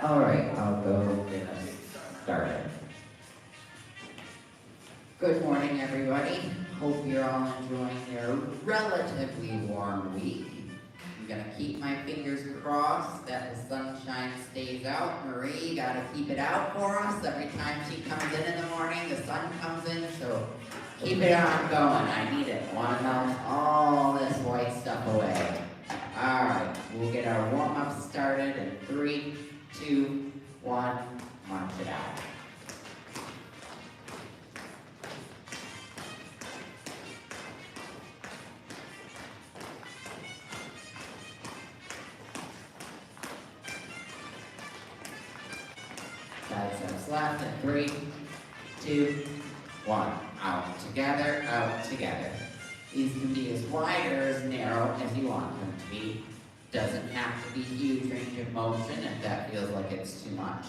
All right, I'll go get us started. Good morning, everybody. Hope you're all enjoying your relatively warm week. I'm gonna keep my fingers crossed that the sunshine stays out. Marie, you gotta keep it out for us. Every time she comes in the morning, the sun comes in, so keep it on going. I need it. I wanna melt all this white stuff away. All right, we'll get our warm-up started in 3, 2, 1, march it out. Biceps left in 3, 2, 1. Out together, out together. These can be as wide or as narrow as you want them to be. Doesn't have to be huge range of motion if that feels like it's too much.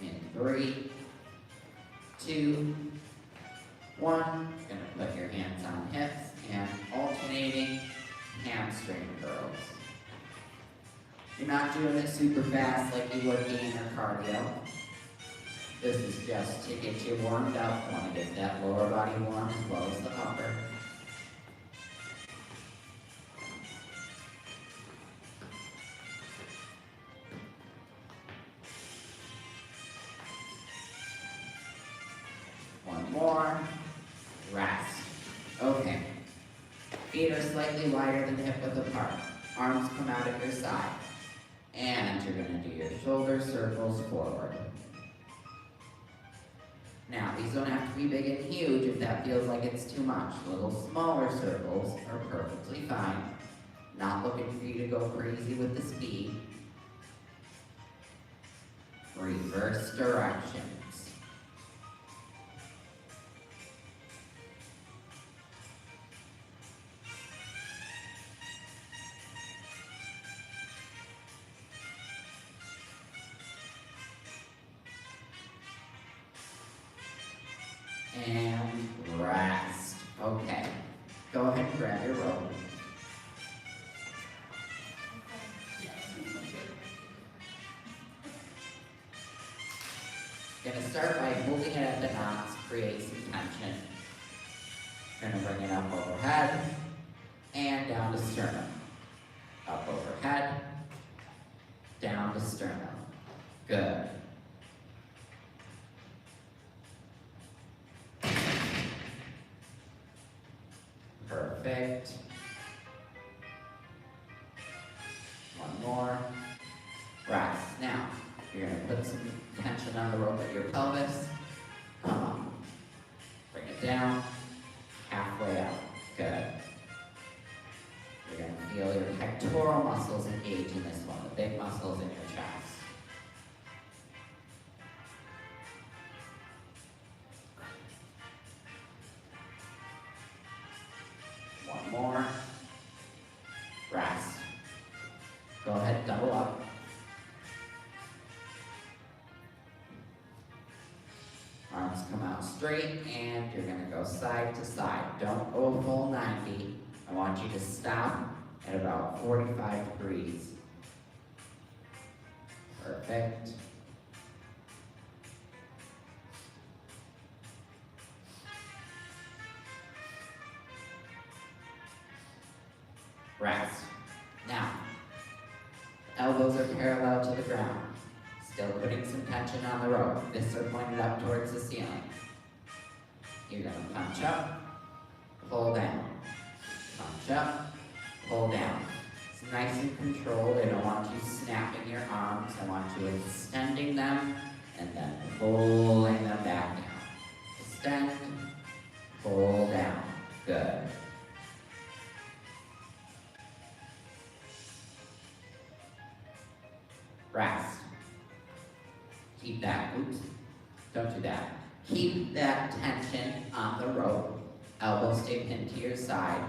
In 3, 2, 1. Gonna put your hands on hips and alternating hamstring curls. You're not doing it super fast like you would gain or cardio. This is just to get you warmed up. Want to get that lower body warm as well as the upper. One more. Rest. Okay. Feet are slightly wider than hip width apart. Arms come out at your side. And you're going to do your shoulder circles forward. Now, these don't have to be big and huge if that feels like it's too much. Little smaller circles are perfectly fine. Not looking for you to go crazy with the speed. Reverse directions. And rest. Okay. Go ahead and grab your rope. Gonna start by holding it at the knots, create some tension. Gonna bring it up overhead and down to sternum. Up overhead, down to sternum. Good. Perfect. One more. Rest. Now, you're going to put some tension on the rope at your pelvis. Come on. Bring it down. Halfway up. Good. You're going to feel your pectoral muscles engage in this one, the big muscles in your chest. One more. Rest. Go ahead, double up. Arms come out straight, and you're going to go side to side. Don't go full 90. I want you to stop at about 45 degrees. Perfect. Rest. Now, elbows are parallel to the ground. Still putting some tension on the rope. Fists are pointed up towards the ceiling. You're going to punch up, pull down. Punch up, pull down. It's nice and controlled. I don't want you snapping your arms. I want you extending them and then pulling them back down. Extend, pull down. Good. Rest. Keep that, oops, don't do that. Keep that tension on the rope. Elbows stay pinned to your side.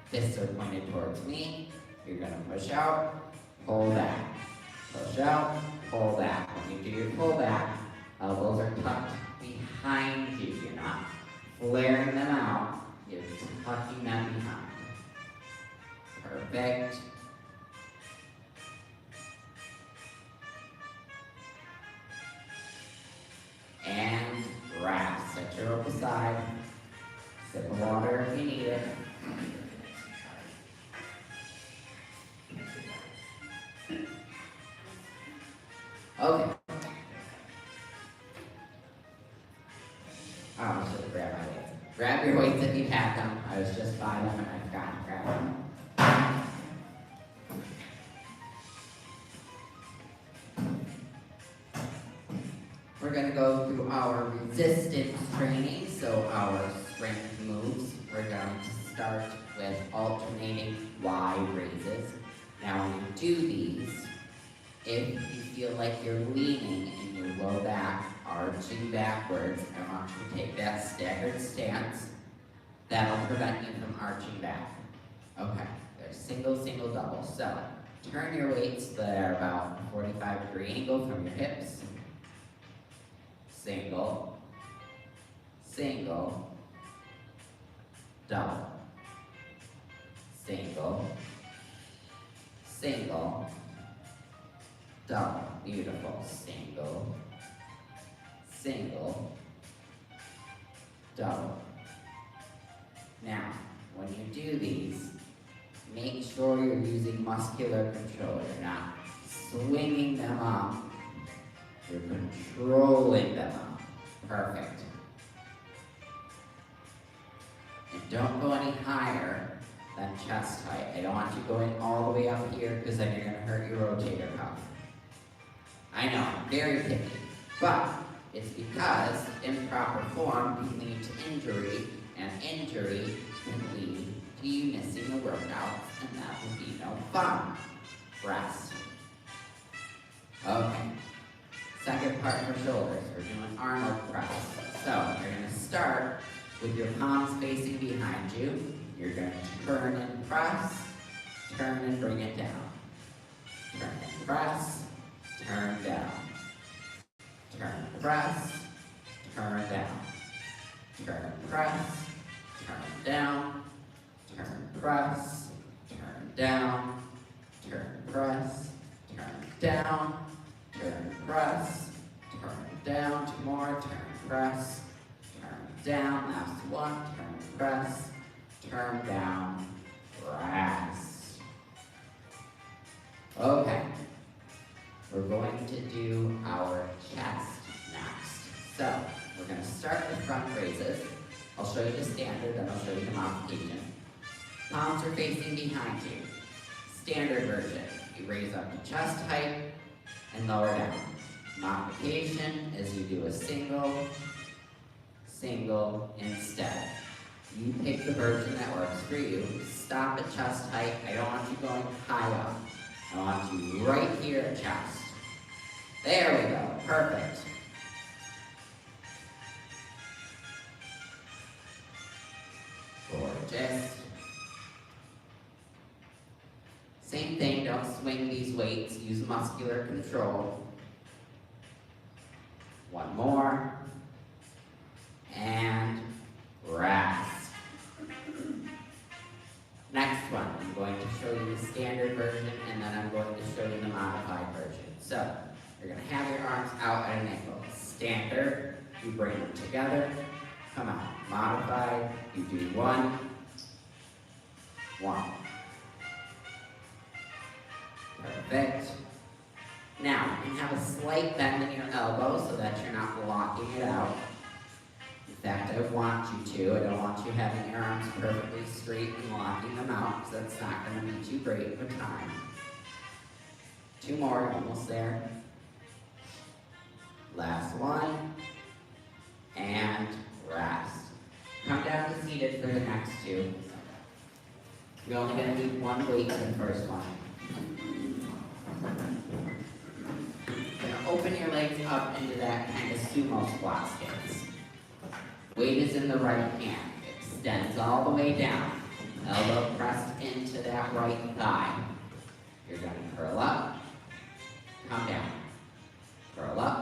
Fists are pointed towards me. You're gonna push out, pull back. Push out, pull back. When you do your pull back, elbows are tucked behind you. You're not flaring them out, you're tucking them behind. Perfect. And rest. Set your rope aside. Sip of water if you need it. Okay. Oh, I should have grabbed my weights. Grab your weights if you have them. I was just by them and I forgot to grab them. We're going to go through our resistance training, so our strength moves. We're going to start with alternating Y raises. Now when you do these, if you feel like you're leaning in your low back, arching backwards, I want you to take that staggered stance. That'll prevent you from arching back. Okay, there's single, single, double. So, turn your weights that are about a 45-degree angle from your hips. Single, single, double. Single, single, double. Beautiful. Single, single, double. Now, when you do these, make sure you're using muscular control. You're not swinging them up. You're controlling them up. Perfect. And don't go any higher than chest height. I don't want you going all the way up here because then you're going to hurt your rotator cuff. I know, very picky. But it's because improper form can lead to injury, and injury can lead to you missing the workout, and that would be no fun. Rest. Okay. Second part for shoulders. We're doing Arnold press. So you're going to start with your palms facing behind you. You're going to turn and press, turn and bring it down. Turn and press, turn down. Turn, press, turn down. Turn, press, turn down. Turn, press, turn down. Turn, press, turn down. Turn, press, turn down. Two more. Turn, press, turn down. Last one. Turn, press, turn down. Rest. Okay. We're going to do our chest next. So, we're going to start with front raises. I'll show you the standard, then I'll show you the modification. Palms are facing behind you. Standard version, you raise up to chest height and lower down. Modification is you do a single, single instead. You pick the version that works for you. Stop at chest height. I don't want you going high up. I want you right here at chest. There we go. Perfect. Gorgeous. Same thing, don't swing these weights. Use muscular control. One more. And rest. Next one, I'm going to show you the standard version, and then I'm going to show you the modified version. So, you're going to have your arms out at an angle. Standard, you bring them together. Come out. Modified, you do one, one. Perfect. Now, you can have a slight bend in your elbow so that you're not locking it out. In fact, I want you to. I don't want you having your arms perfectly straight and locking them out, because that's not going to be too great for time. Two more, almost there. Last one. And rest. Come down to seated for the next two. You're only going to need one weight for the first one. You're going to open your legs up into that kind of sumo squat stance. Weight is in the right hand. Extends all the way down. Elbow pressed into that right thigh. You're going to curl up, come down. Curl up,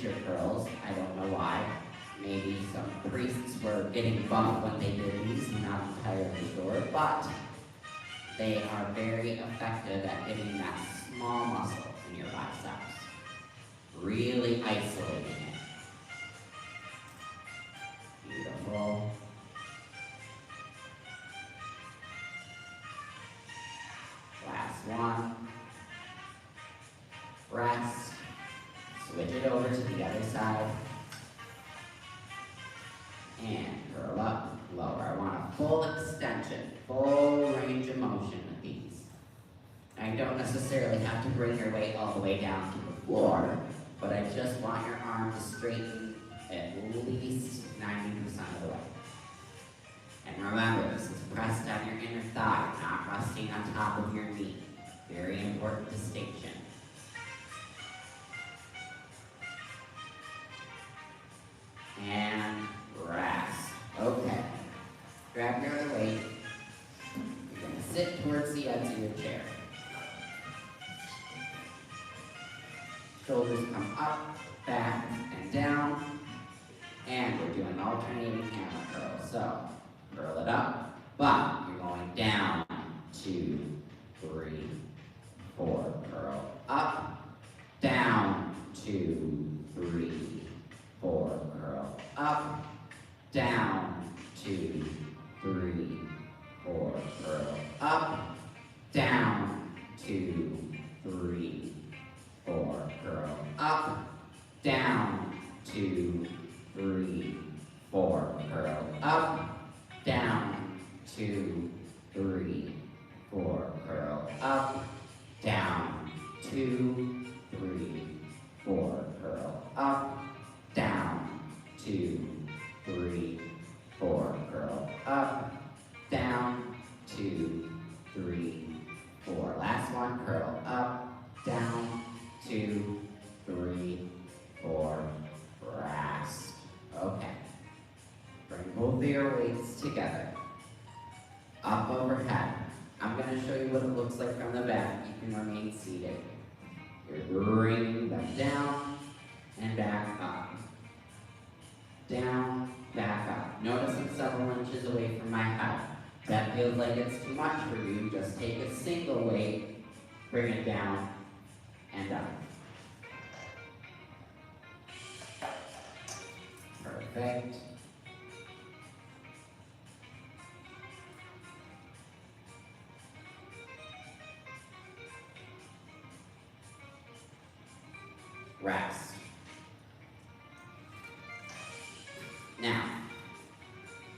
preacher curls. I don't know why. Maybe some priests were getting bumped when they did these, I'm not entirely sure, but they are very effective at getting that small muscle in your biceps, really isolating it. Beautiful. Last one. Rest. Switch it over to the other side. And curl up, lower. I want a full extension, full range of motion with these. Now you don't necessarily have to bring your weight all the way down to the floor, but I just want your arm to straighten at least 90% of the way. And remember, this is pressed on your inner thigh, not resting on top of your knee. Very important distinction. And rest. Okay. Grab your other weight. You're going to sit towards the edge of your chair. Shoulders come up, back, and down. And we're doing alternating hammer curls. So, curl it up, but you're going down, 2, 3, 4. Curl up, down, 2, 3, 4. Curl up, down, 2, 3, 4. Curl up, down, 2, 3, 4. Curl up, down, 2, 3, 4. Curl up, down, 2, 3, 4. Curl up, down, 2, 3, 4. Curl up, down, 2, 3, 4. Curl up, down, 2, 3, 4. Last one. Curl up, down, 2, 3, 4. Rest. Okay. Bring both of your weights together. Up overhead. I'm going to show you what it looks like from the back. You can remain seated. You're bringing them down and back up. Down, back up. Notice I'm several inches away from my head. If that feels like it's too much for you, just take a single weight, bring it down, and up. Perfect. Rest. Now,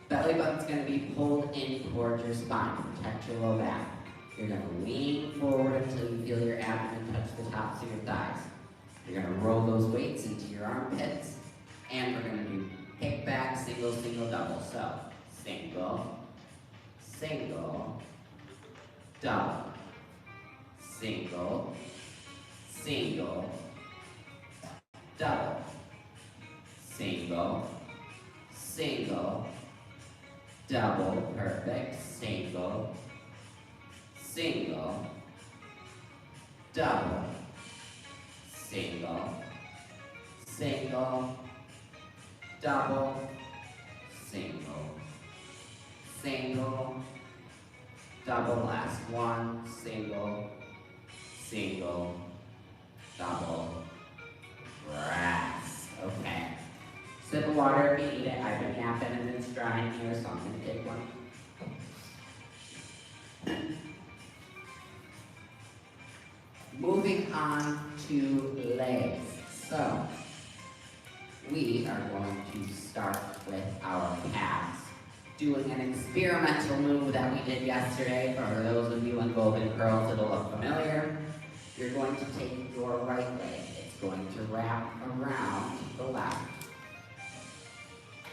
belly button's going to be pulled in towards your spine to protect your low back. You're going to lean forward until you feel your abdomen touch the tops of your thighs. You're going to roll those weights into your armpits, and we're going to do kickback, single, single, double. So, single, single, double, single, single, double, single, single, double, perfect, single, single, double, single, single, double, single, single, double, last one, single, single, double, rest. Okay. Sip of water if you need it. I've been napping and it's drying here, so I'm going to take one. Moving on to legs. So, we are going to start with our calves. Doing an experimental move that we did yesterday. For those of you in Golden Curls, it'll look familiar. You're going to take your right leg. It's going to wrap around the left.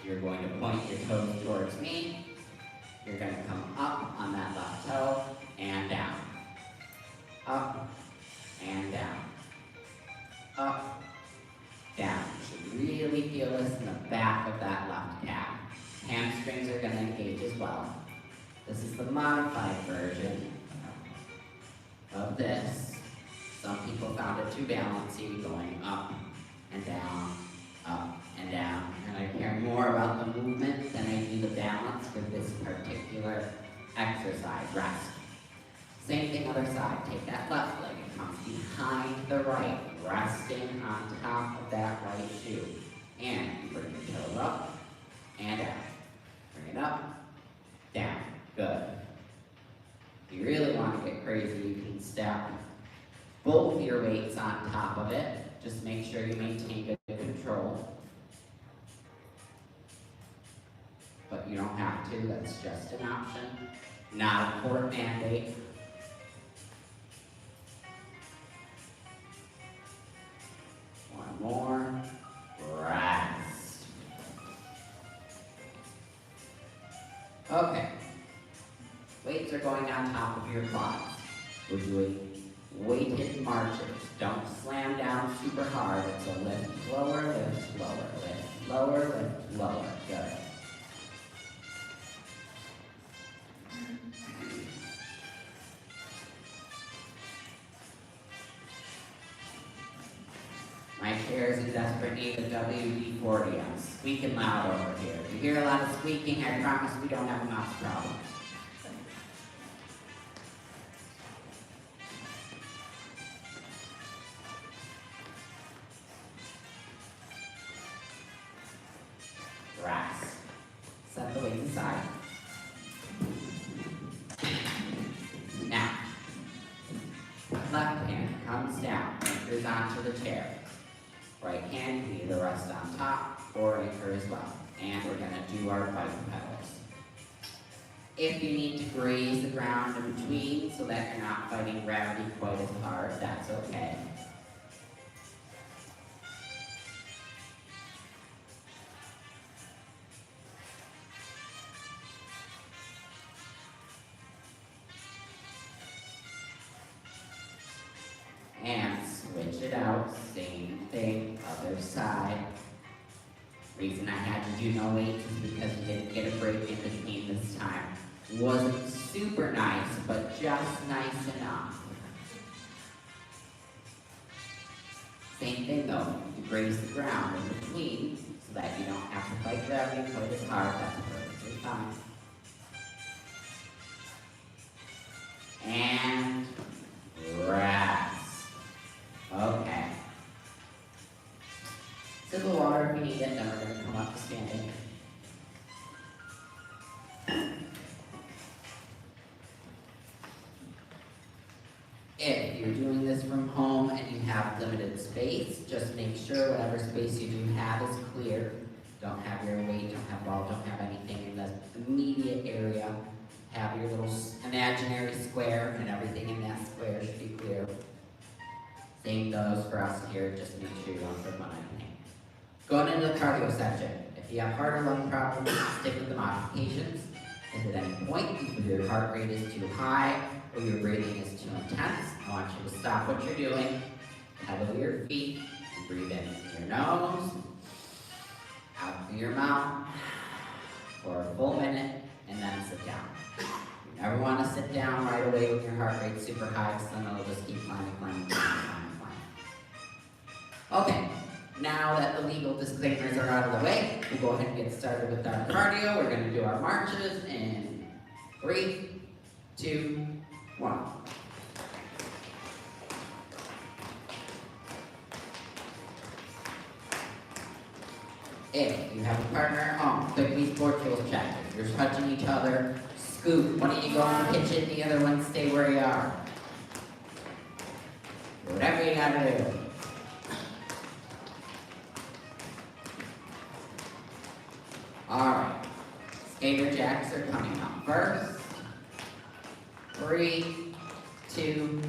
You're going to point your toes towards me. You're going to come up on that left toe and down. Up and down. Up, down. You should really feel this in the back of that left calf. Hamstrings are going to engage as well. This is the modified version of this. Some people found it too bouncy, going up and down, up and down. And I care more about the movement than I do the balance for this particular exercise. Rest. Same thing other side. Take that left leg and comes behind the right, resting on top of that right shoe. And you bring your toes up and down. Bring it up, down. Good. If you really want to get crazy, you can step both your weights on top of it. Just make sure you maintain good control. But you don't have to, that's just an option. Not a court mandate. One more. Rest. Okay. Weights are going on top of your quads. We're doing weighted marches. Don't slam down super hard. It's a lift lower, lift lower, lift lower, lift lower. Good. My chair is in desperate need of WD-40. I'm squeaking loud over here. If you hear a lot of squeaking, I promise we don't have a mouse problem. Rest. Set the weights aside. Now, left hand comes down, anchors onto the chair. Right hand can either rest on top or anchor as well. And we're going to do our bike pedals. If you need to graze the ground in between so that you're not fighting gravity quite as hard, that's okay. And switch it out, same thing, other side. Reason I had to do no weights is because we didn't get a break in between this time. Wasn't super nice, but just nice enough. Same thing though, you graze the ground in between so that you don't have to fight gravity quite as hard. That's perfectly fine. And rest. Okay. Sip of water if you need it, then we're going to come up to standing. If you're doing this from home and you have limited space, just make sure whatever space you do have is clear. Don't have your weight, don't have ball, don't have anything in the immediate area. Have your little imaginary square, and everything in that square should be clear. Same goes for us here, just make sure you don't trip on anything. Going into the cardio section. If you have heart or lung problems, stick with the modifications. If at any point your heart rate is too high or your breathing is too intense, I want you to stop what you're doing, pedal your feet, and breathe in through your nose, out through your mouth for a full minute, and then sit down. You never want to sit down right away when your heart rate's super high, because then it'll just keep climbing. Okay, now that the legal disclaimers are out of the way, we'll go ahead and get started with our cardio. We're going to do our marches in 3, 2, 1. If you have a partner at home, quickly sport tools check. If you're touching each other, scoot. One of you go in the kitchen, the other one stay where you are. Whatever you gotta do. Alright. Skater jacks are coming up first. 3, 2,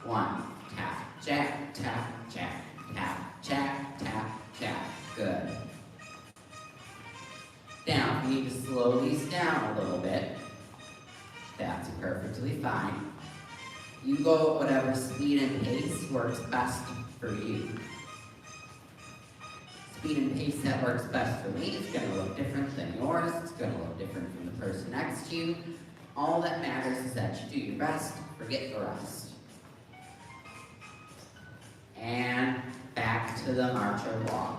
1. Tap, jack, tap, jack, tap, jack, tap, jack. Good. Now, if you need to slow these down a little bit, that's perfectly fine. You go at whatever speed and pace works best for you. Speed and pace that works best for me is going to look different than yours. It's going to look different from the person next to you. All that matters is that you do your best, forget the rest. and back to the march or walk.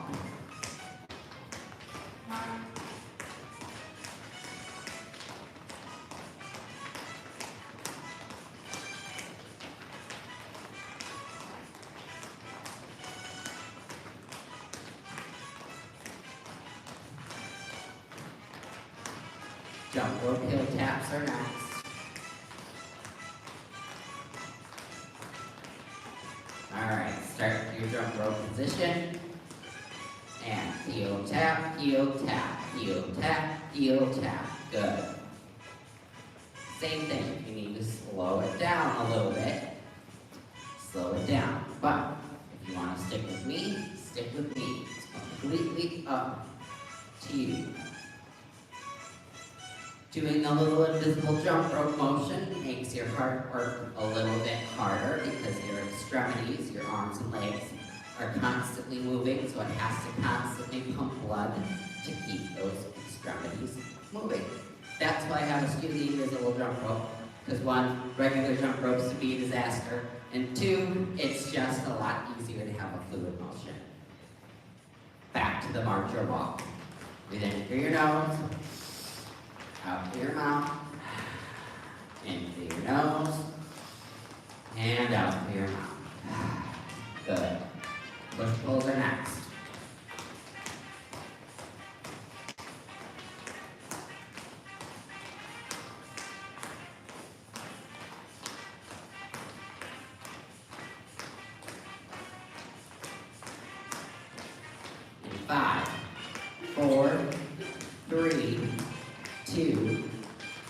Jump rope heel taps are next. Alright, start your jump rope position. And heel tap, heel tap, heel tap, heel tap. Good. Same thing, if you need to slow it down a little bit, slow it down. But if you want to stick with me, stick with me. It's completely up to you. Doing a little invisible jump rope motion makes your heart work a little bit harder because your extremities, your arms and legs, are constantly moving, so it has to constantly pump blood to keep those extremities moving. That's why I have us do the invisible jump rope, because one, regular jump ropes would be a disaster, and two, it's just a lot easier to have a fluid motion. Back to the march or walk. Breathe in through your nose. Out through your mouth, in through your nose, and out through your mouth. Good. Push pulls are next. In 5, 4, 3, 2,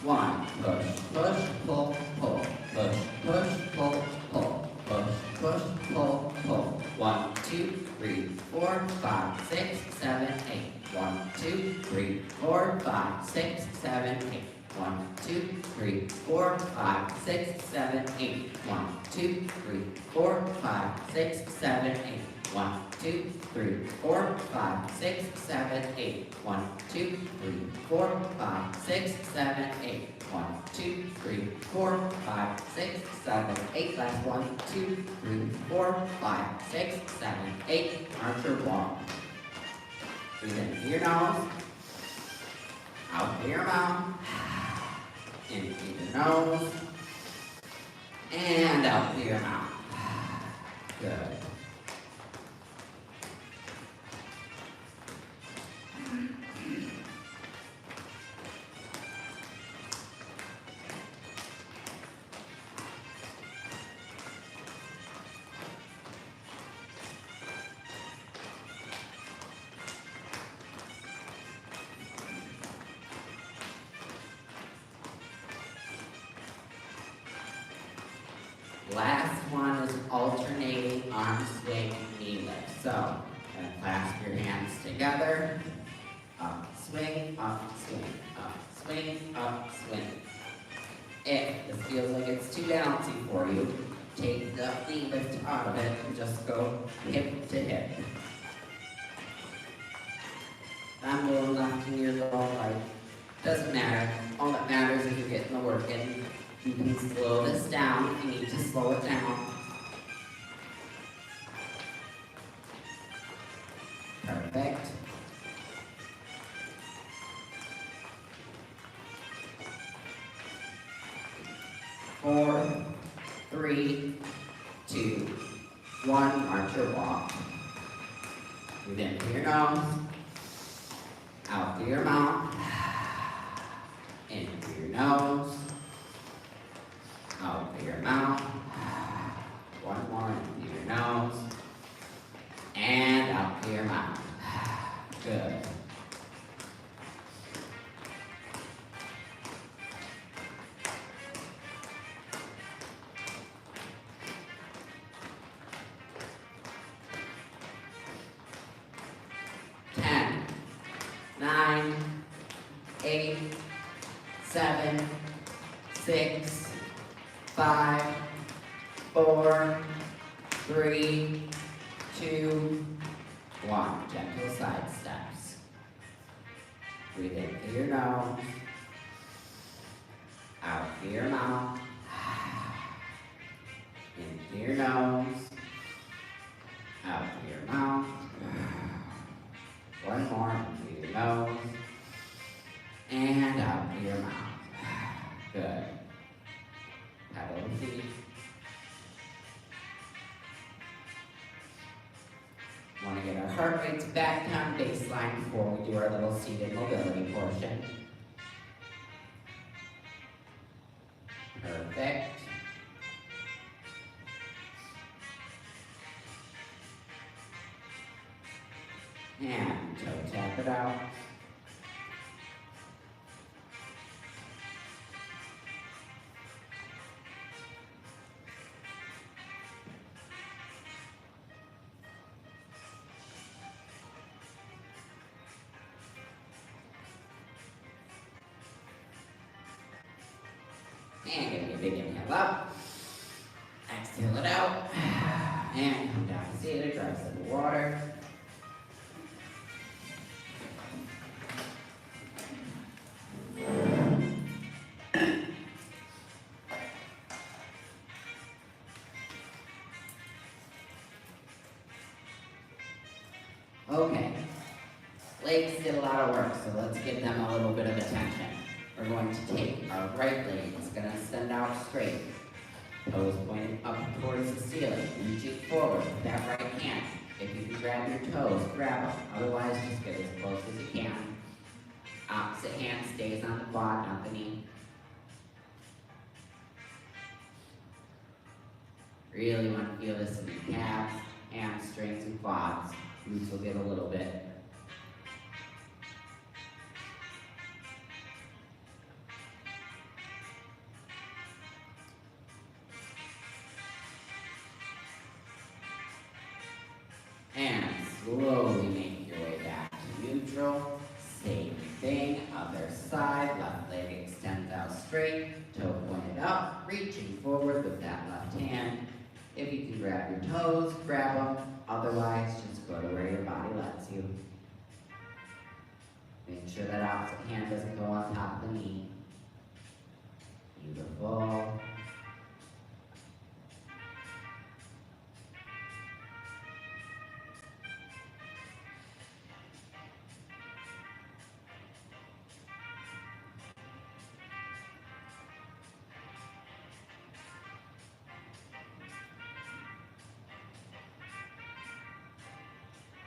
1. Push, push, pull, pull. Push, push, pull, pull. Push, push, pull, pull. 1, 2, 3, 4, 5, 6, 7, 8. 1, 2, 3, 4, 5, 6, 7, 8. 1, 2, 3, 4, 5, 6, 7, 8. 1, 2, 3, 4, 5, 6, 7, 8. 1, 2, 3, 4, 5, 6, 7, 8. 1, 2, 3, 4, 5, 6, 7, 8. 1, 2, 3, 4, 5, 6, 7, 8. Last 1, 2, 3, 4, 5, 6, 7, 8. March or walk. Breathe in through your nose. Out through your mouth. In through your nose. And out through your mouth. Good. Last one is alternating arm swing, knee lift. So, going to clasp your hands together. Up, swing, up, swing, up, swing, up, swing. If this feels like it's too bouncy for you, take the knee lift out of it and just go hip to hip. I'm going left and you're going right. Doesn't matter. All that matters is you're getting the work in. You can slow this down if you need to slow it down. Perfect. Four, 3, 2, 1. March or walk. Breathe in through your nose. Out through your mouth. In through your nose. Out through your mouth. One more in through your nose. And out through your mouth. Good. Ten, 9, 8, 7, 6, 5, 4, 3, 2, 1. Gentle side steps. Breathe in through your nose. Out through your mouth. In through your nose. heart rates back down baseline before we do our little seated mobility portion. Perfect. And toe tap it out. And give me a big inhale up. Exhale it out. And come down to seated, grab some water. Okay, legs did a lot of work, so let's give them a little bit of attention. We're going to take our right leg, it's going to extend out straight. Toes pointing up towards the ceiling, reaching forward with that right hand. If you can grab your toes, grab them. Otherwise, just get as close as you can. Opposite hand stays on the quad, not the knee. Really want to feel this in your calves, hamstrings, and quads. Glutes will get a little bit. And slowly make your way back to neutral. Same thing, other side. Left leg extends out straight. Toe pointed up, reaching forward with that left hand. If you can grab your toes, grab them. Otherwise, just go to where your body lets you. Make sure that opposite hand doesn't go on top of the knee. Beautiful.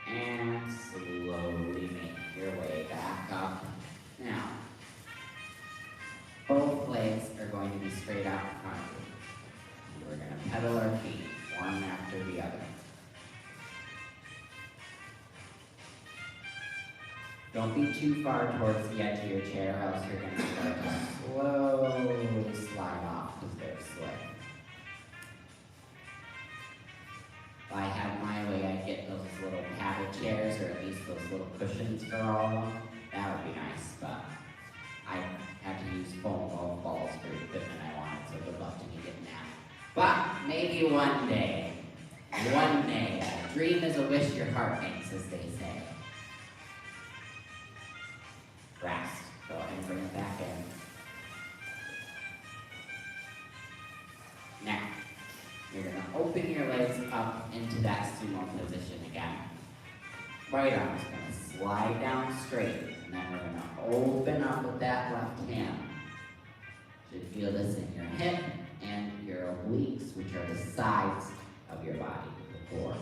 And slowly make your way back up. Now, both legs are going to be straight out in front of you. We're going to pedal our feet, one after the other. Don't be too far towards the edge of your chair, or else you're going to start to slowly slide off because they're slick. If I had my way, I'd get those little paddle chairs, or at least those little cushions for all of them. That would be nice, but I had to use foam golf balls for the equipment I wanted, so good luck to me getting that. But maybe one day, a dream is a wish your heart makes, as they say. Rest. Go ahead and bring it back in. Now, you're going to open your legs up into that sumo position again. Right arm is going to slide down straight, and then we're going to open up with that left hand. You should feel this in your hip and your obliques, which are the sides of your body, the core.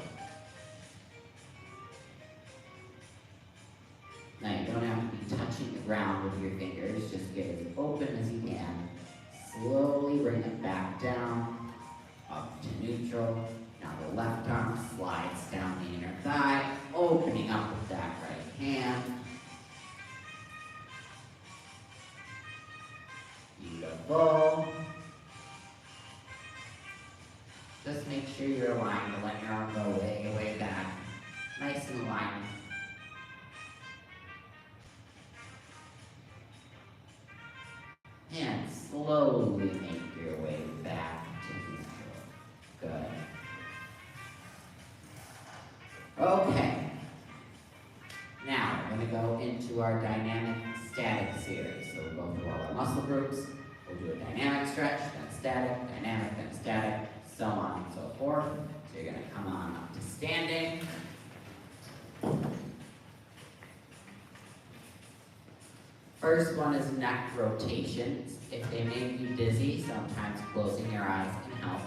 Now you don't have to be touching the ground with your fingers, just get as open as you can. Slowly bring it back down, up to neutral. Now the left arm slides down the inner thigh, opening up with that right hand. Beautiful. Just make sure you're aligned and let your arm go way, way back. Nice and aligned. And slowly make your way back to neutral. Good. Okay. Now we're going to go into our dynamic static series. So we'll go through all our muscle groups. We'll do a dynamic stretch, then static, dynamic, then static, so on and so forth. So you're going to come on up to standing. First one is neck rotations. If they make you dizzy, sometimes closing your eyes can help.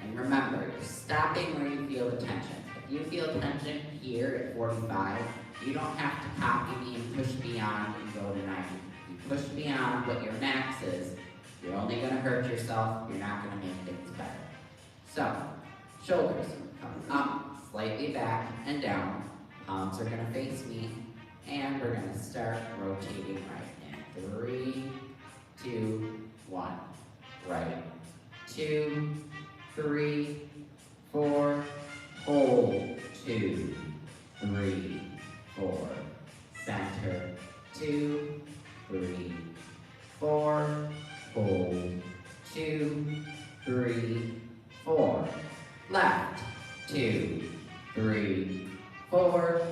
And remember, you're stopping where you feel the tension. If you feel tension here at 45, you don't have to copy me and push beyond and go to 90. You push beyond what your max is, you're only going to hurt yourself, you're not going to make things better. So, shoulders come up, slightly back and down, palms are going to face me, and we're going to start rotating right in 3, 2, 1. Right, 2, 3, 4, hold, 2, 3, 4, center, 2, 3, 4, hold, 2, 3, 4, left, 2, 3, 4,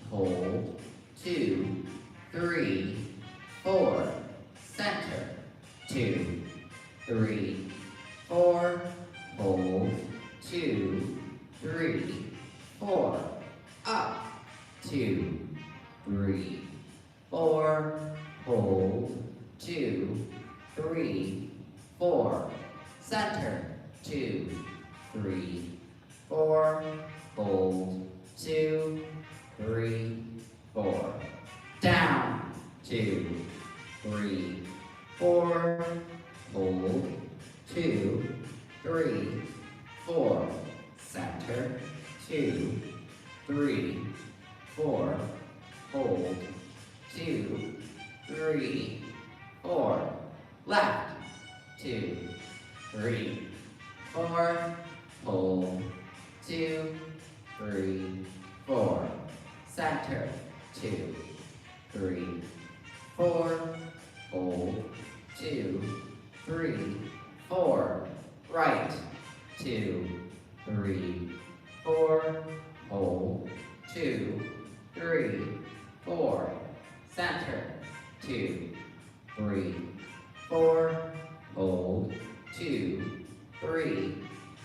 hold, 2, 3, 4, center, 2, 3, 4, hold, 2, 3, 4, up, 2, 3, 4, hold, 2, 3, 4, center, 2, 3, 4, hold, 2, 3, 4, down, 2, 3, 4, hold, 2, 3, 4, center, 2, 3, 4, hold, 2, 3, 4, left, 2, 3, 4, hold, 2, 3, 4, center, 2, 3, 4, hold, 2, 3, 4, right, 2, 3, 4, hold, 2, 3, 4, center, 2, 3, 4, hold, 2, 3,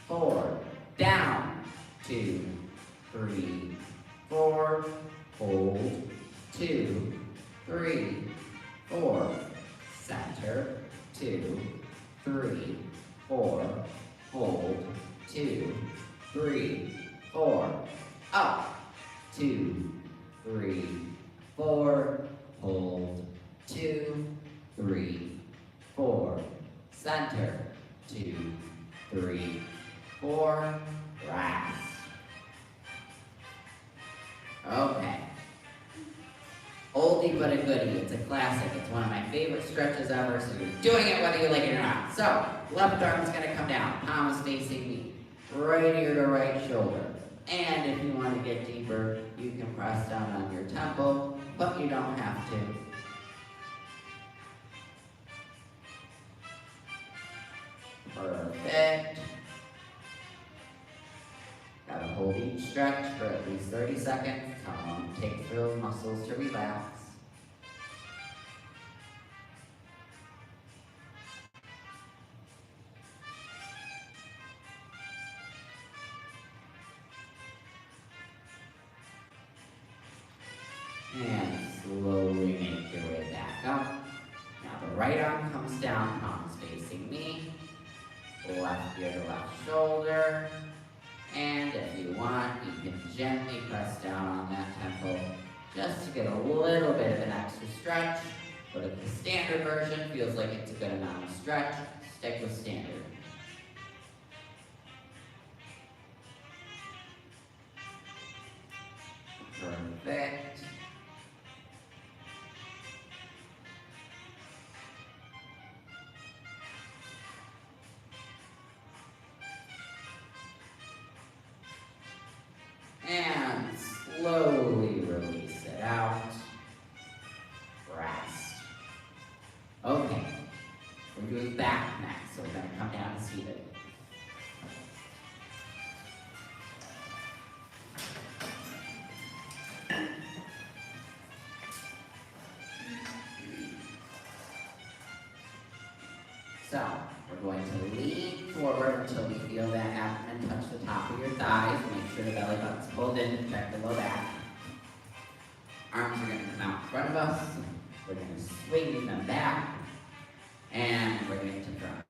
4, down, 2, 3, 4, hold, 2, 3, 4, center, 2, 3, 4, hold, 2, 3, 4, up, 2, 3, 4, hold, 2, 3, 4, center, 2, 3, 4, rise. Okay. Oldie but a goodie. It's a classic. It's one of my favorite stretches ever, so you're doing it whether you like it or not. So, left arm's going to come down. Palm is facing me. Right ear to right shoulder. And if you want to get deeper, you can press down on your temple, but you don't have to. Perfect. Gotta hold each stretch for at least 30 seconds. How long it takes for those muscles to relax. And slowly make your way back up. Now the right arm comes down, palms facing me. Left ear to left shoulder. And if you want, you can gently press down on that temple just to get a little bit of an extra stretch. But if the standard version feels like it's a good amount of stretch, stick with standard. Perfect. And slowly release it out. Rest. Okay, we're doing back next, so we're going to come down and seated. So, we're going to lean forward until we feel that abdomen touch the top of your thighs. Make sure the belly button's pulled in to check the low back. Arms are going to come out in front of us. We're going to swing them back. And bring it to front.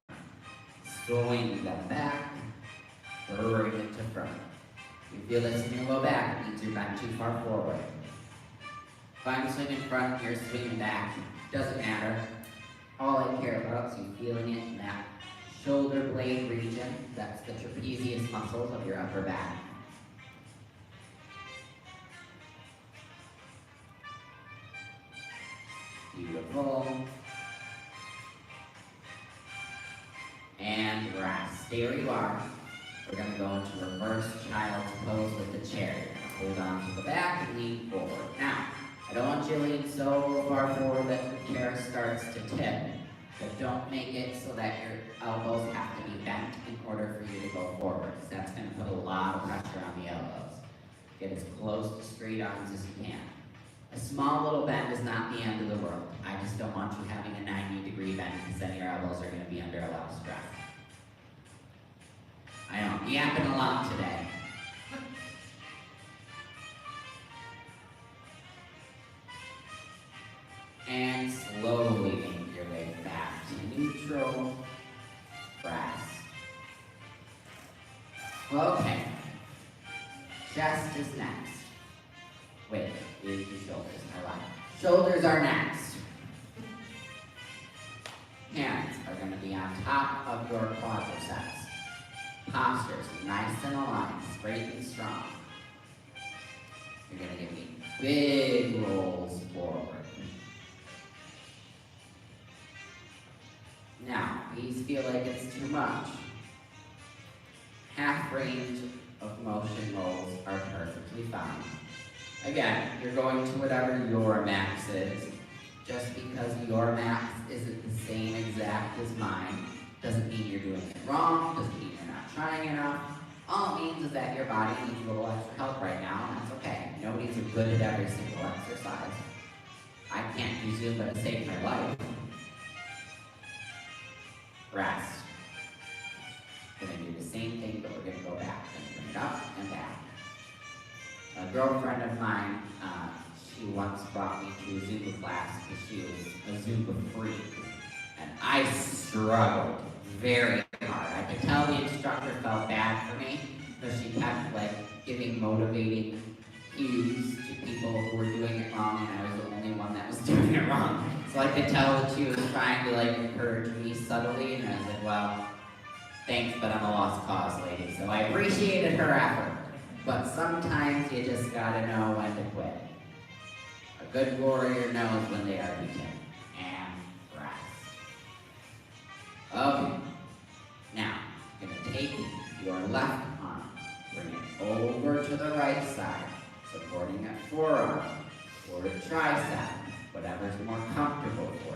Swing them back. Bring it to front. You feel this in your low back, it means you're bent too far forward. If I'm swinging front and you're swinging back, doesn't matter. All I care about is you feeling it in that shoulder blade region. That's the trapezius muscles of your upper back. Beautiful. And rest. Stay where you are. We're going to go into reverse child's pose with the chair. Hold on to the back and lean forward. Now, I don't want you to lean so far forward that the chair starts to tip, but don't make it so that your elbows have to be bent in order for you to go forward, because that's going to put a lot of pressure on the elbows. Get as close to straight arms as you can. A small little bend is not the end of the world. I just don't want you having a 90-degree bend, because then your elbows are going to be under a lot of stress. I know, I'm yapping a lot today. And slowly make your way back to neutral. Rest. Okay. Chest is next. Wait, here's your shoulders. I lied. Shoulders are next. Hands are going to be on top of your quadriceps. Postures nice and aligned, straight and strong. You're going to give me big rolls forward. Now, these feel like it's too much. Half range of motion rolls are perfectly fine. Again, you're going to whatever your max is. Just because your max isn't the same exact as mine doesn't mean you're doing it wrong, doesn't mean you're not trying enough. All it means is that your body needs a little extra help right now, and that's okay. Nobody's good at every single exercise. I can't do Zumba to save my life. Rest. We're going to do the same thing, but we're going to go back and bring it up and back. A girlfriend of mine, she once brought me to a Zumba class because she was a Zumba freak. And I struggled very hard. I could tell the instructor felt bad for me because she kept giving motivating cues to people who were doing it wrong, and I was the only one that was doing it wrong. So I could tell that she was trying to encourage me subtly, and I was like, well, thanks, but I'm a lost cause, lady. So I appreciated her effort. But sometimes you just gotta know when to quit. A good warrior knows when they are beaten. And rest. Okay. Now, you're gonna take your left arm, bring it over to the right side, supporting that forearm or a tricep, whatever's more comfortable for you.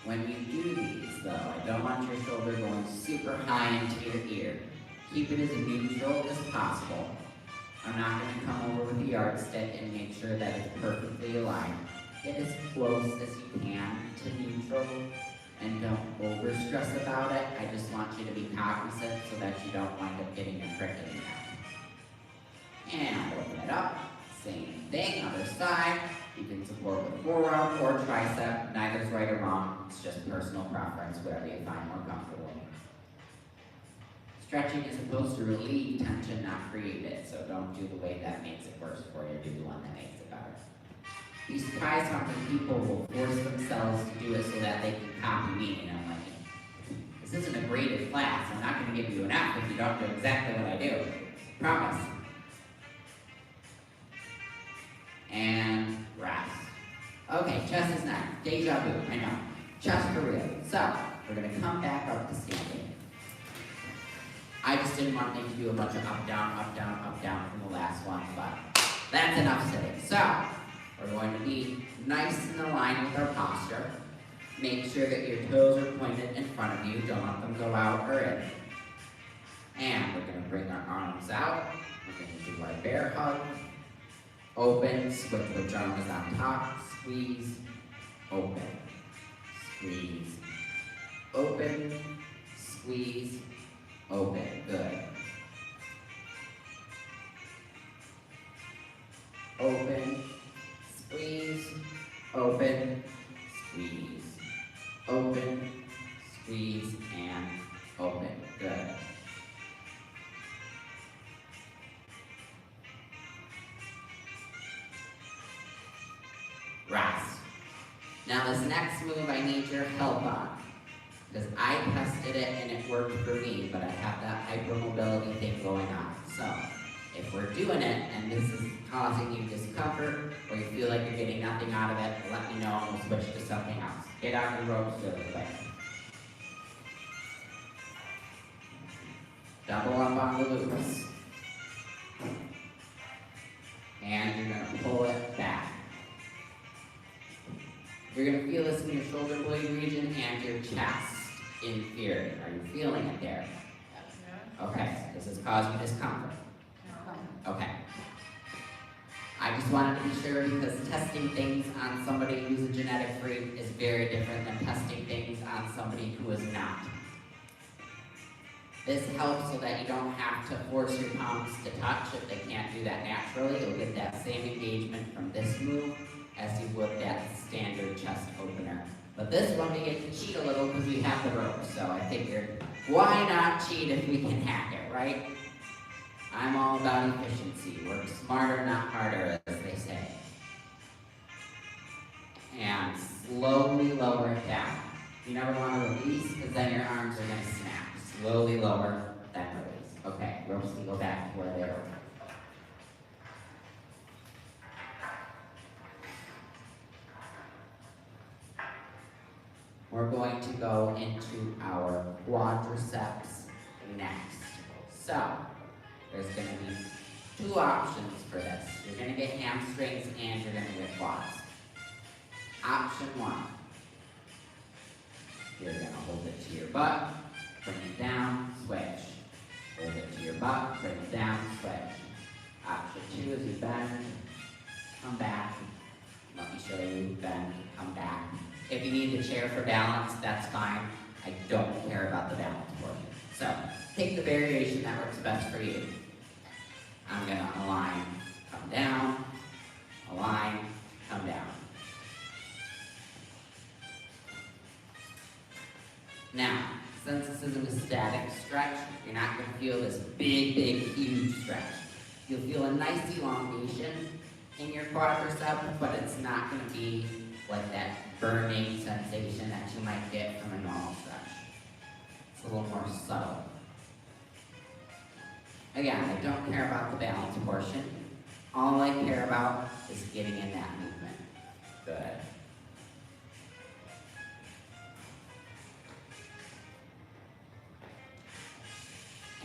When you do these, though, I don't want your shoulder going super high into your ear. Keep it as neutral as possible. I'm not going to come over with the yardstick and make sure that it's perfectly aligned. Get as close as you can to neutral, and don't over-stress about it. I just want you to be cognizant so that you don't wind up getting a crick in the neck. And open it up. Same thing, other side. You can support with forearm or tricep. Neither's right or wrong. It's just personal preference, whatever you find more comfortable. Stretching is supposed to relieve tension, not create it. So don't do the way that makes it worse for you. Do the one that makes it better. You surprise how many people will force themselves to do it so that they can copy me. And I'm like, this isn't a graded class. I'm not going to give you an F if you don't do exactly what I do. Promise. And rest. Okay, chest is next. Deja vu, I know. Chest for real. So, we're going to come back up to standing. I just didn't want to do a bunch of up, down, up, down, up, down from the last one, but that's enough sitting. So, we're going to be nice and aligned with our posture. Make sure that your toes are pointed in front of you. Don't let them go out or in. And we're going to bring our arms out. We're going to do our bear hug. Open, switch which arm is on top, squeeze, open, squeeze, open, squeeze, open. Good. Open, squeeze, open, squeeze, open, squeeze, and open. Good. Rest. Now this next move I need your help on, because I tested it and it worked for me, but I have that hypermobility thing going on. So if we're doing it and this is causing you discomfort or you feel like you're getting nothing out of it, let me know and we'll switch to something else. Get out your ropes really quick. Double up on the loops. And you're going to pull it back. You're going to feel this in your shoulder blade region and your chest inferior. Are you feeling it there? Okay, this is causing discomfort. Okay. I just wanted to be sure because testing things on somebody who's a genetic freak is very different than testing things on somebody who is not. This helps so that you don't have to force your palms to touch if they can't do that naturally. You'll get that same engagement from this move as you would that standard chest opener. But this one we get to cheat a little because we have the rope, so I figured, why not cheat if we can hack it, right? I'm all about efficiency. Work smarter, not harder, as they say. And slowly lower it down. You never want to release because then your arms are going to snap. Slowly lower, then release. Okay, ropes can go back to where they were. We're going to go into our quadriceps next. So, there's going to be two options for this. You're going to get hamstrings and you're going to get quads. Option one. You're going to hold it to your butt, bring it down, switch. Hold it to your butt, bring it down, switch. Option two is you bend, come back. Let me show you, bend, come back. If you need the chair for balance, that's fine. I don't care about the balance portion. So, take the variation that works best for you. I'm going to align, come down, align, come down. Now, since this isn't a static stretch, you're not going to feel this big, huge stretch. You'll feel a nice elongation in your quadriceps, but it's not going to be like that burning sensation that you might get from a normal stretch. It's a little more subtle. Again, I don't care about the balance portion. All I care about is getting in that movement. Good.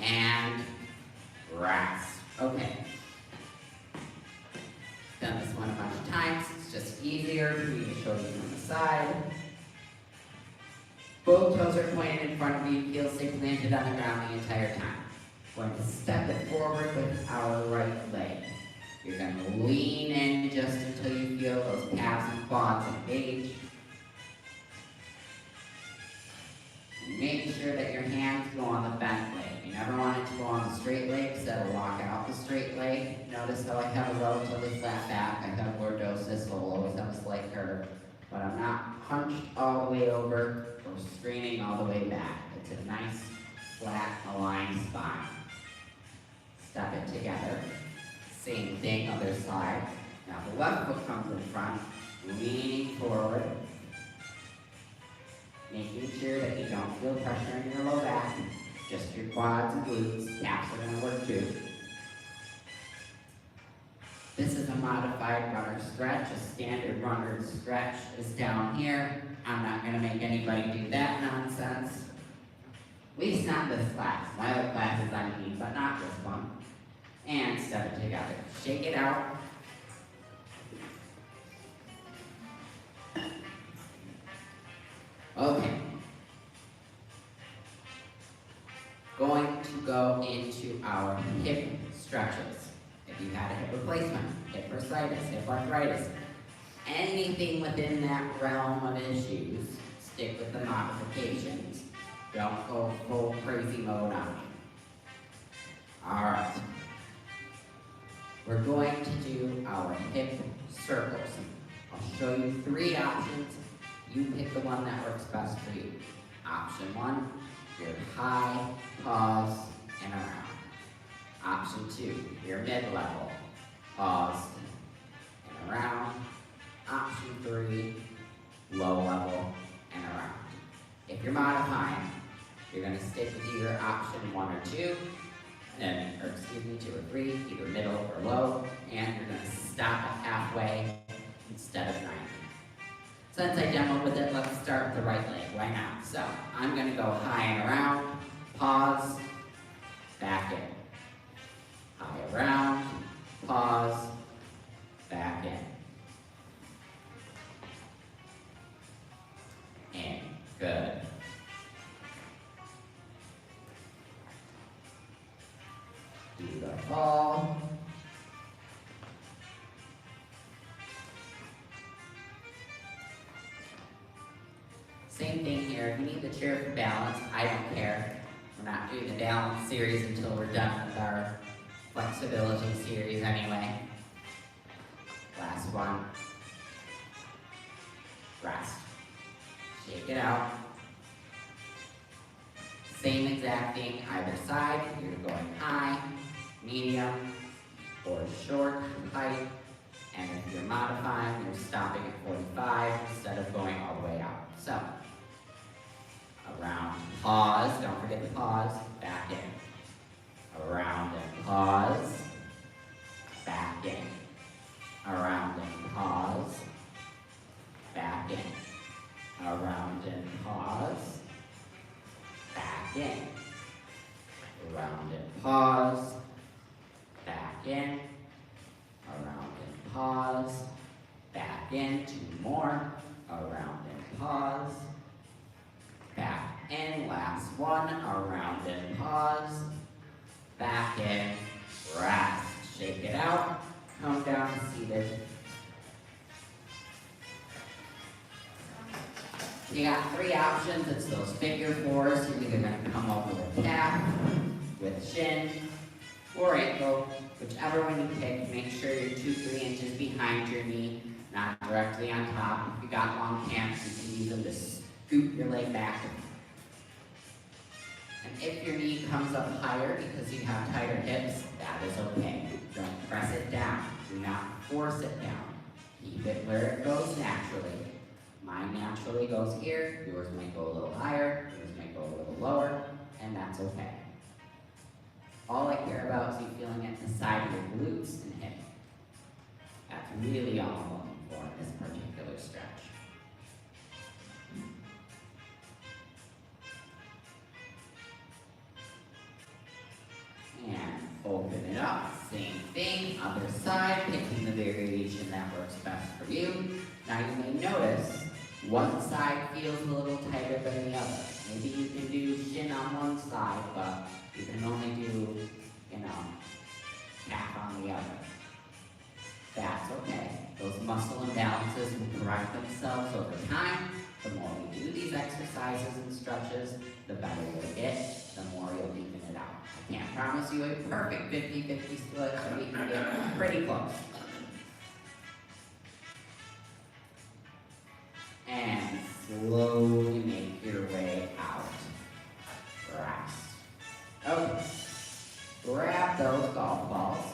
And rest. Okay. Done this one a bunch of times. It's just easier for me to show you from the side. Both toes are pointed in front of you, heels stay planted on the ground the entire time. We're going to step it forward with our right leg. You're going to lean in just until you feel those calves and quads engage. Make sure that your hands go on the bent leg. You never want it to go on the straight leg, so that'll lock out the straight leg. Notice how I have a relatively flat back. I have lordosis, so I'll always have a slight curve. But I'm not hunched all the way over or straining all the way back. It's a nice, flat, aligned spine. Step it together. Same thing, other side. Now the left foot comes in front, leaning forward. Making sure that you don't feel pressure in your low back. Just your quads and glutes. Calves are going to work too. This is a modified runner stretch. A standard runner stretch is down here. I'm not going to make anybody do that nonsense. At least not this class. My other classes I need, but not this one. And step it together. Shake it out. Okay. Going to go into our hip stretches. If you had a hip replacement, hip bursitis, hip arthritis, anything within that realm of issues, stick with the modifications. Don't go full crazy mode on it. Alright. We're going to do our hip circles. I'll show you 3 options. You pick the one that works best for you. Option 1, your high, pause, and around. Option 2, your mid-level, pause, and around. Option 3, low level, and around. If you're modifying, you're going to stick with either option 1 or 2, or excuse me, 2 or 3, either middle or low, and you're going to stop at halfway instead of 90. Since I demoed with it, let's start with the right leg. Why not? So I'm going to go high and around, pause, back in. High around, pause, back in. In. Good. Do the fall. Same thing here. If you need the chair for balance, I don't care. We're not doing the balance series until we're done with our flexibility series anyway. Last one. Rest. Shake it out. Same exact thing either side. You're going high, medium, or short height. And if you're modifying, you're stopping at 45 instead of going all the way out. So, around, pause, don't forget the pause, back in. Around and pause, back in. Around and pause, back in. Around and pause, back in. Around and pause, back in. Around and pause, back in. 2 more. Around and pause, back in. Last one. Around and pause, back in. Rest. Shake it out. Come down seated. You got 3 options. It's those figure 4s. You're either going to come over with calf, with shin, or ankle. Whichever one you pick, make sure you're 2-3 inches behind your knee, not directly on top. If you got long pants, you can use them to scoot your leg back. And if your knee comes up higher because you have tighter hips, that is okay. Don't press it down. Do not force it down. Keep it where it goes naturally. Mine naturally goes here. Yours might go a little higher. Yours might go a little lower, and that's okay. All I care about is you feeling at the side of your glutes and hip. That's really all I'm looking for in this particular stretch. And open it up. Same thing, other side, picking the variation that works best for you. Now you may notice one side feels a little tighter than the other. Maybe you can do shin on one side, but you can only do, calf on the other. That's okay. Those muscle imbalances will correct themselves over time. The more we do these exercises and stretches, the better you'll get, the more you'll even it out. I can't promise you a perfect 50-50 split, but we can get pretty close. And slowly make your way out. Rest. Okay. Grab those golf balls.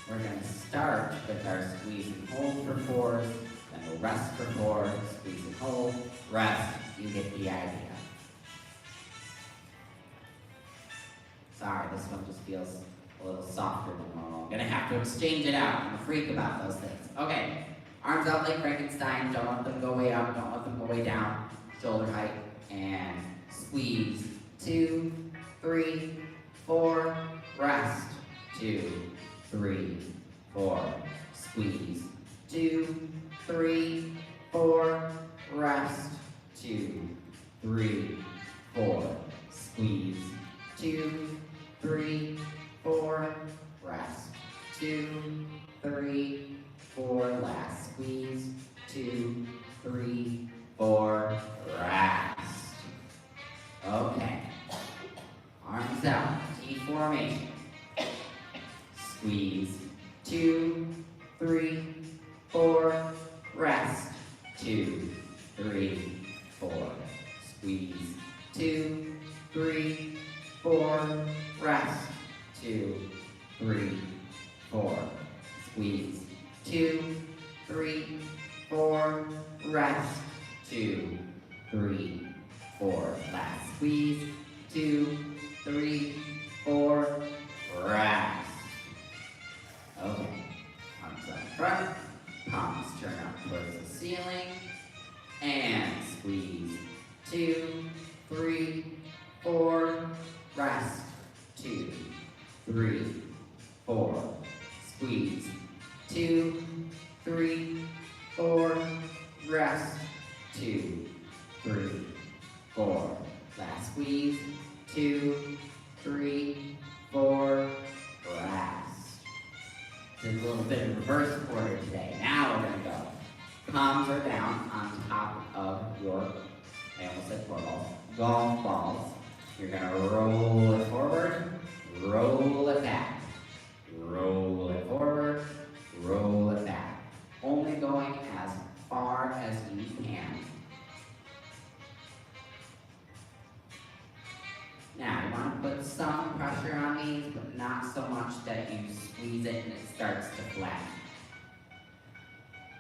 We're going to start with our squeeze and hold for 4s, then we'll rest for 4, squeeze and hold, rest. You get the idea. Sorry, this one just feels a little softer than normal. I'm gonna have to exchange it out. I'm a freak about those things. Okay, arms out like Frankenstein. Don't let them go way up, don't let them go way down. Shoulder height, and squeeze. 2, 3, 4, rest. 2, 3, 4, squeeze. 2, 3, 4, rest. 2, 3, 4, squeeze. 2, 3, 4, rest. 2, 3, 4, last squeeze. 2, 3, 4, rest. Okay. comes out, T formation. Squeeze, 2, 3, 4, rest, 2, 3, 4. Squeeze, 2, 3, 4, rest, 2, 3, 4. Squeeze, 2, 3, 4, rest, 2, 3, 4. Last squeeze, 2, 3, 4, rest. Okay, arms up front, palms turn up towards the ceiling, and squeeze, 2, 3, 4, rest, 2, 3, 4, squeeze, 2, 3, 4, rest, 2, 3, 4, last squeeze, 2, 3, 4, rest. Did a little bit of reverse order today. Now we're going to go. Palms are down on top of your, I almost said four balls, golf balls. You're going to roll it forward, roll it back. Roll it forward, roll it back. Only going as far as you can. Now, you want to put some pressure on these, but not so much that you squeeze it and it starts to flatten.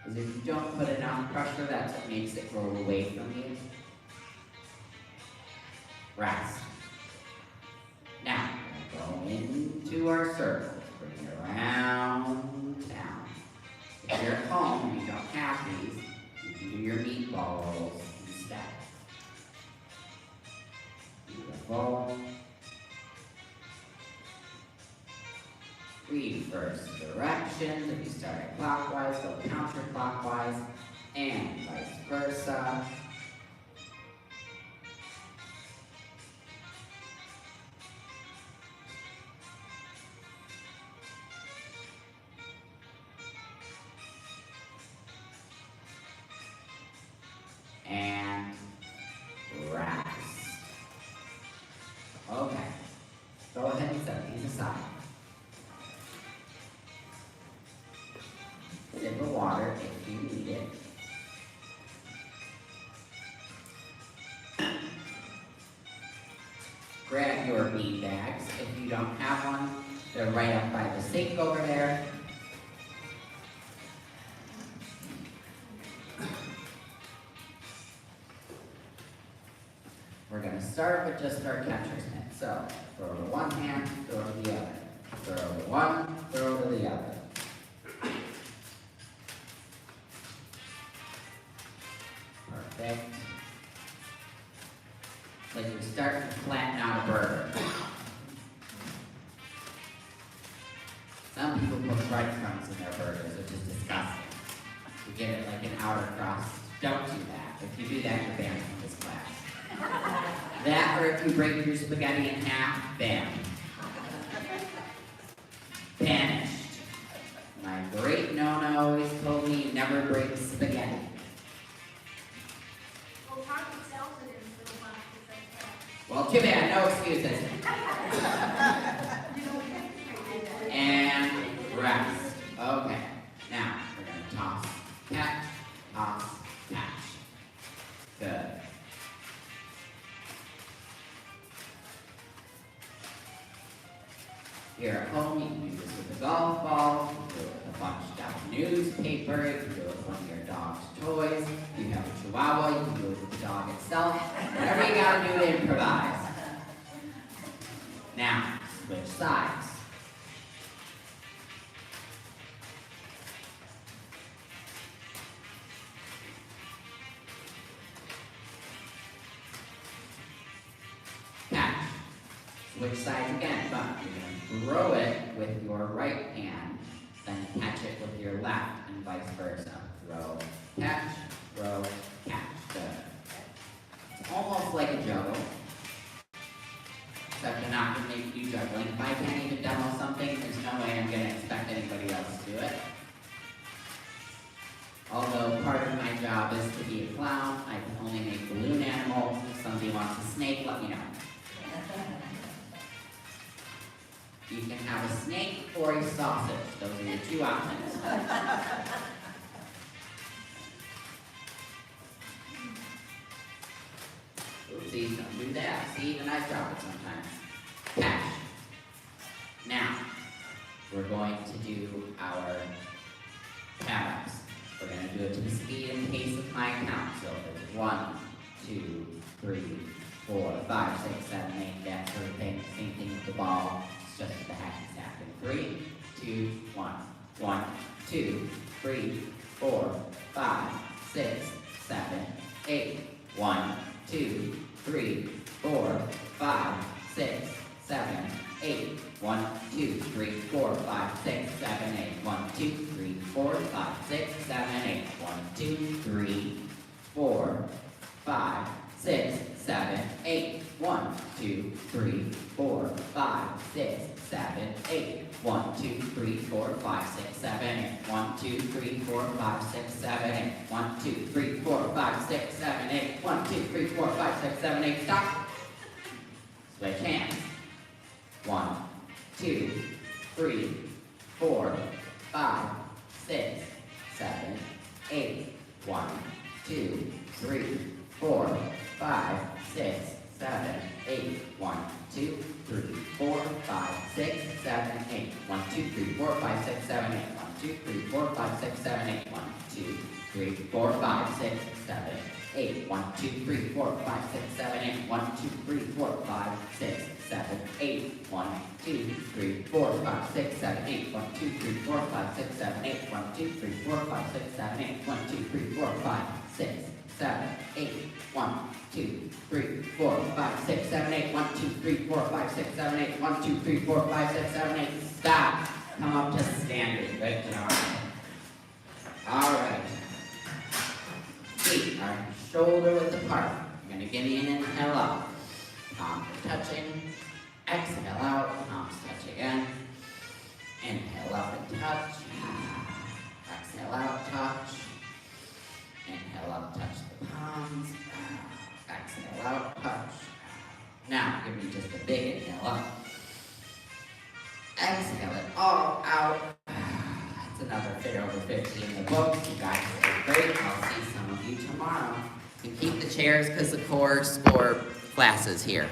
Because if you don't put enough pressure, that's what makes it roll away from you. Rest. Now, we're going to go into our circles. Bring it around town. If you're at home and you don't have these, you can do your meatballs instead. Beautiful. Reverse directions. If you start clockwise, go counterclockwise, and vice versa. And rest. Okay. Go ahead and set these aside. Sip of water if you need it. Grab your bean bags if you don't have one. They're right up by the sink over there. We're going to start with just our catcher's mitt. So, throw to one hand, throw to the other. Throw to one, throw to the other. Perfect. Like you're starting to flatten out a burger. Some people put breadcrumbs in their burgers, which is disgusting. You get it like an outer crust. Don't do that. If you do that, you're banned from this class. That, or if you break your spaghetti in half, banned. Banished. My great no-no always told me never break spaghetti. Well, too bad, no excuses. And rest. Okay. Now, we're going to toss, catch, Good. Here at home, you can do this with a golf ball, you can do it with a bunched up newspaper, you can do it with one of your dog's toys. If you have a chihuahua, you can do it with the dog itself. Whatever you gotta do to improvise. Now, switch sides. Catch. Switch sides again, but you're going to throw it with your right hand, then catch it with your left, and vice versa. Throw, catch, good. It's almost like a juggle, except I'm not going to make you juggling. If I can't even demo something, there's no way I'm going to expect anybody else to do it. Although part of my job is to be a clown, I can only make balloon animals. If somebody wants a snake, let me know. You can have a snake or a sausage. Those are your two options. Oopsies, don't do that. See, even I drop it sometimes. Cash. Now, we're going to do our count-ups. We're going to do it to the speed and pace of my count. So if it's 1, 2, 3, 4, 5, 6, 7, 8, that sort of thing. Same thing with the ball. It's just the hacky sack. 3, 2, 1. 1, 2, 3, 4, 5, 6, 7, 8. 1, 2, 3, 4, 5, 6, 7, 8. 1, 2, 3, 4, 5, 6, 7, 8. 1, 2, 3, 4, 5, 6, 7, 8. 1, 2, 3, 4, 5, 6, 7, 8. 1, 2, 3, 4, 5, 6, 7, 8. 1, 2, 3, 4, 5, 6, 7, 8. 1, 2, 3, 4, 5, 6, 7, 8. 1, 2, 3, 4, 5, 6, 7, 8. 1, 2, 3, 4, 5, 6, 7, 8. Stop. Switch hands. 1, 2, 3, 4, 5, 6, 7, 8. 1, 2, 3, 4, 5, 6, 7, 8. 1, 2, 3, 4, 5, 6, 7, 8. 1, 2, 3, 4, 5, 6, 7, 8. 1, 2, 3, 4, 5, 6, 7, 8. 1, 2, 3, 4, 5, 6, 7, 8. 1, 2, 3, 4, 5, 6, 7, 8. 1, 2, 3, 4, 5, 6, 7, 8. 1, 2, 3, 4, 5, 6, 7, 8. 1, 2, 3, 4, 5, 6, 7, 8. 1, 2, 3, 4, 5, 6, 7, 8. 1, 2, 3, 4, 5, 6, 7, 8. 1, 2, 3, 4, 5, 6, 7, 8. 1, 2, 3, 4, 5, 6, 7, 8. 1, 2, 3, 4, 5, 6, 7, 8. Stop. Come up to standing. Good job. All right. Feet are shoulder width apart. You're going to give me an inhale up. Palms are touching. Exhale out. Palms touch again. Inhale up and touch. Exhale out, touch. Inhale up, touch the palms. Exhale out, touch. Now, give me just a big inhale up. Exhale it all out. That's another fit over 50 in the book. You guys did great. I'll see some of you tomorrow. You keep the chairs because the core score classes here.